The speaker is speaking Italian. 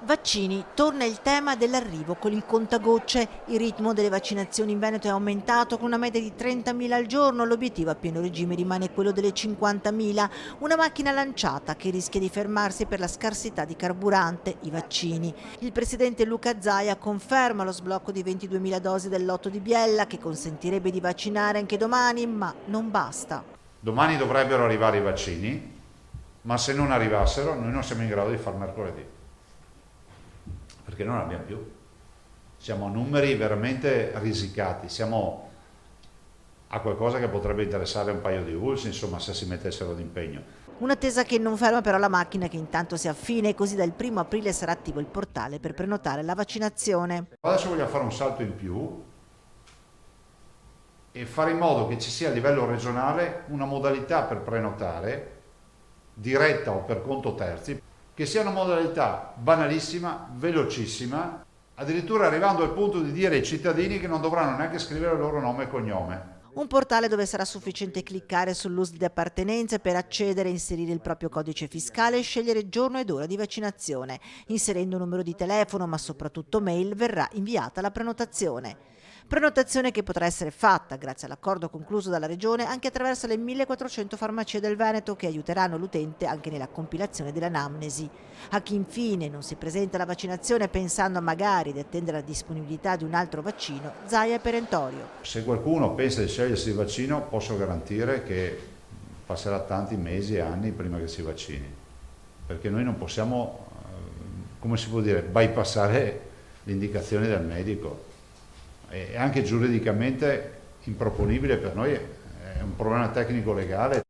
Vaccini, torna il tema dell'arrivo con il contagocce. Il ritmo delle vaccinazioni in Veneto è aumentato con una media di 30.000 al giorno, l'obiettivo a pieno regime rimane quello delle 50.000. Una macchina lanciata che rischia di fermarsi per la scarsità di carburante, i vaccini. Il presidente Luca Zaia conferma lo sblocco di 22.000 dosi del lotto di Biella che consentirebbe di vaccinare anche domani, ma non basta. Domani dovrebbero arrivare i vaccini, ma se non arrivassero noi non siamo in grado di far mercoledì, perché non ne abbiamo più. Siamo a numeri veramente risicati, siamo a qualcosa che potrebbe interessare un paio di ULS, insomma, se si mettessero d'impegno. Un'attesa che non ferma però la macchina che intanto si affina e così dal 1° aprile sarà attivo il portale per prenotare la vaccinazione. Adesso vogliamo fare un salto in più e fare in modo che ci sia a livello regionale una modalità per prenotare, diretta o per conto terzi, che sia una modalità banalissima, velocissima, addirittura arrivando al punto di dire ai cittadini che non dovranno neanche scrivere il loro nome e cognome. Un portale dove sarà sufficiente cliccare sull'USL di appartenenza per accedere, inserire il proprio codice fiscale e scegliere giorno ed ora di vaccinazione. Inserendo un numero di telefono, ma soprattutto mail, verrà inviata la prenotazione. Prenotazione che potrà essere fatta, grazie all'accordo concluso dalla Regione, anche attraverso le 1.400 farmacie del Veneto che aiuteranno l'utente anche nella compilazione dell'anamnesi. A chi infine non si presenta alla vaccinazione pensando magari di attendere la disponibilità di un altro vaccino, Zaia è perentorio. Se qualcuno pensa di scegliersi il vaccino, posso garantire che passerà tanti mesi e anni prima che si vaccini, perché noi non possiamo, come si può dire, bypassare le indicazioni del medico. E anche giuridicamente improponibile per noi, è un problema tecnico legale.